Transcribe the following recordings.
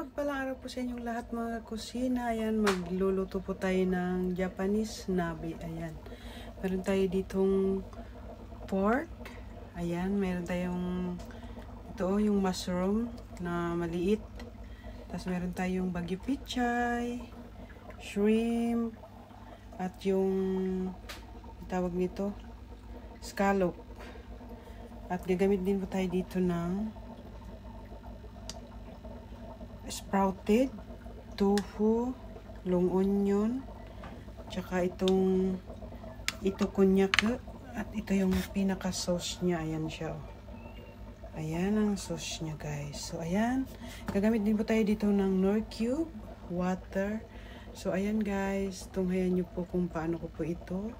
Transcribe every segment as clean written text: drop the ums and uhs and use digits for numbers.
Mapagpalang araw po sa inyong lahat mga kusina. Ayan, magluluto po tayo ng Japanese nabe. Ayan. Meron tayo ditong pork. Ayan, meron tayong ito yung mushroom na maliit. Tapos meron tayong bagyo pichay, shrimp, at yung tawag nito, scallop. At gagamit din po tayo dito ng sprouted, tofu, long onion, tsaka ito konnyaku, at ito yung pinaka sauce niya. Ayan siya. Ayan ang sauce niya guys. So ayan, gagamit din po tayo dito ng Knorr cube, water. So ayan guys, tunghayan nyo po kung paano ko po ito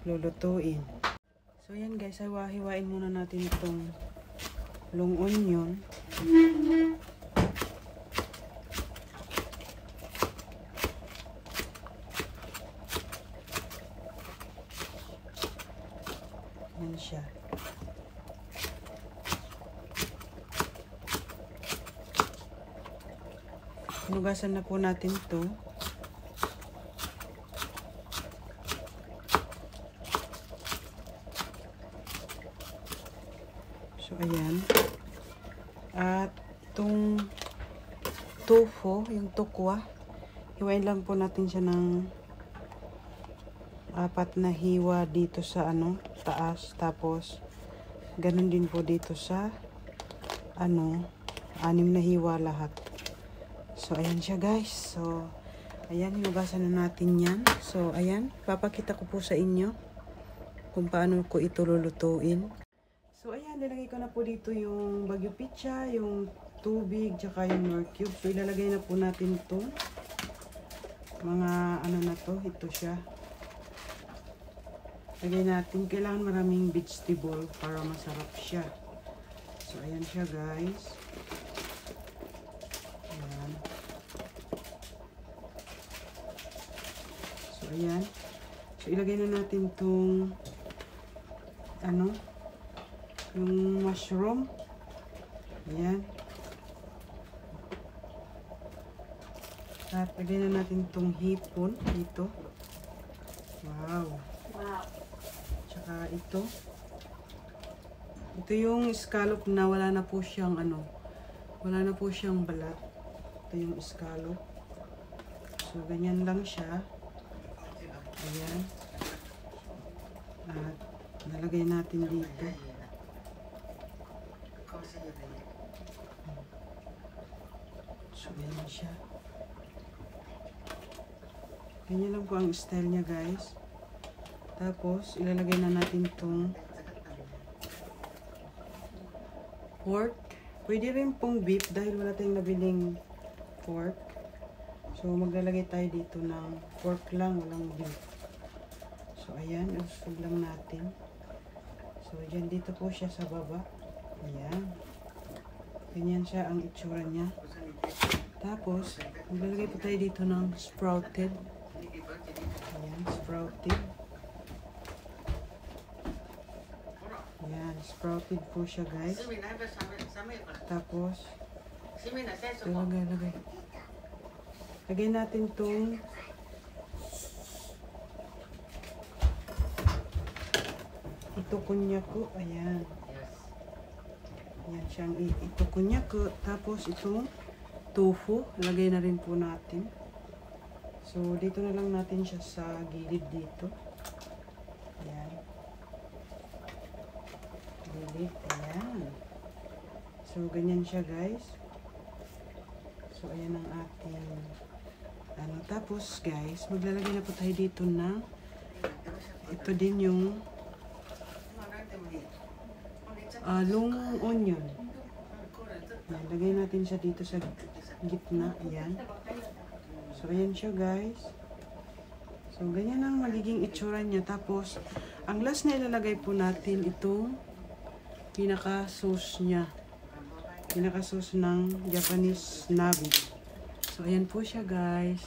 lulutuin. So ayan guys, hiwa-hiwain muna natin itong long onion. Yan siya. Hinugasan na po natin to. So ayan. At itong tofu, yung tokwa, hiwain lang po natin siya ng 4 na hiwa dito sa taas, tapos ganun din po dito sa 6 na hiwa lahat. So ayan siya guys. So ayan, hinugasan na natin yan. So ayan, papakita ko po sa inyo kung paano ko ito lulutuin. So ayan, nilagay ko na po dito yung bagyo pichay, yung tubig, tsaka yung Knorr cube. So ilalagay na po natin ito, mga na to, ito siya. Lagay natin, kailangan maraming vegetable para masarap siya. So ayan siya guys. Ayan. So ayan. So ilagay na natin itong yung mushroom. Ayan. At lagay na natin itong hipon dito. Wow. Tsaka ito yung scallop na wala na po siyang balat. Ito yung scallop. So ganyan lang siya. Ayan. At nalagay natin dito. So ganyan siya. Ganyan lang po ang style niya guys. Tapos, ilalagay na natin itong pork. Pwede rin pong beef dahil wala tayong nabiling pork. So, maglalagay tayo dito ng pork lang, walang beef. So, ayan, usog lang natin. So, dyan dito po siya sa baba. Ayan. Ganyan siya ang itsura niya. Tapos, maglalagay po tayo dito ng sprouted. Ayan, sprouted. Ayan, sprouted po siya guys. Tapos, lagay. Lagay natin itong ito konnyaku. Ayan. Ayan siyang ito konnyaku. Tapos itong tofu, lagay na rin po natin. So, dito na lang natin siya sa gilid dito. Ayan. Gilid. Ayan. So, ganyan siya guys. So, ayan ang ating tapos guys, maglalagay na po tayo dito na ito din yung long onion. Ayan, lagay natin siya dito sa gitna. Ayan. So, ayan siya guys. So, ganyan ang magiging itsura niya. Tapos, ang last na ilalagay po natin itong pinaka-sauce niya. Pinaka-sauce ng Japanese nabe. So, ayan po siya guys.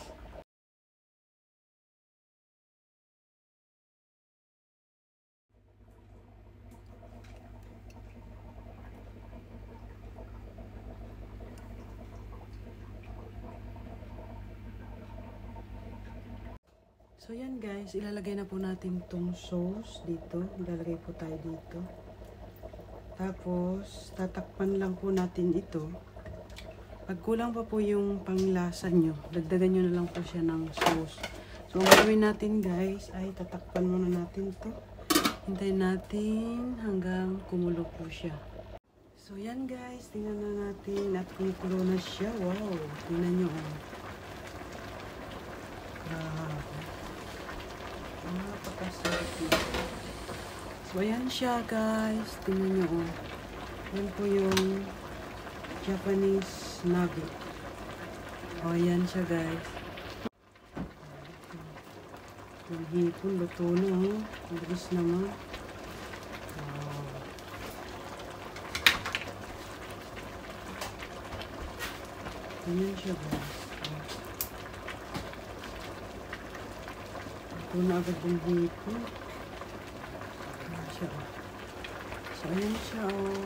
So yan guys, ilalagay na po natin tong sauce dito. Ilalagay po tayo dito. Tapos, tatakpan lang po natin ito. Pag kulang pa po yung panglasa nyo, dagdagan nyo na lang po siya ng sauce. So, ang gagawin natin guys, ay tatakpan muna natin to. Hintayin natin hanggang kumulo po siya. So, yan guys, tingnan na natin at kumukulo na siya. Wow, tingnan nyo. Napakasarap nito. So, ayan siya guys. Tingnan nyo. Yan po yung Japanese nugget. O, ayan siya guys. Yung hipon, luto na. Ang bilis naman. Wow. Ayan siya guys. Luto na agad yung hipon. So, ayan siya, oh.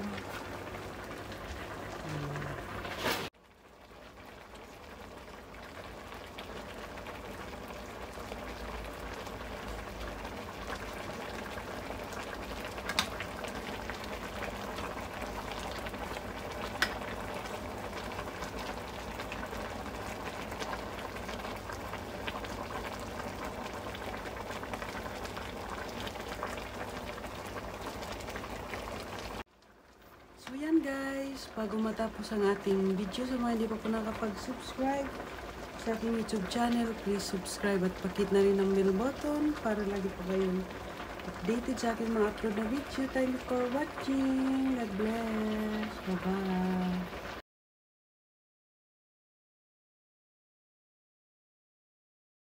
So yan guys, bago matapos ang ating video, sa mga hindi pa po nakapag-subscribe sa aking YouTube channel, please subscribe at pakit na rin ang bell button para lagi po kayong updated sa aking mga upload na video. Thank you for watching. God bless. Bye-bye.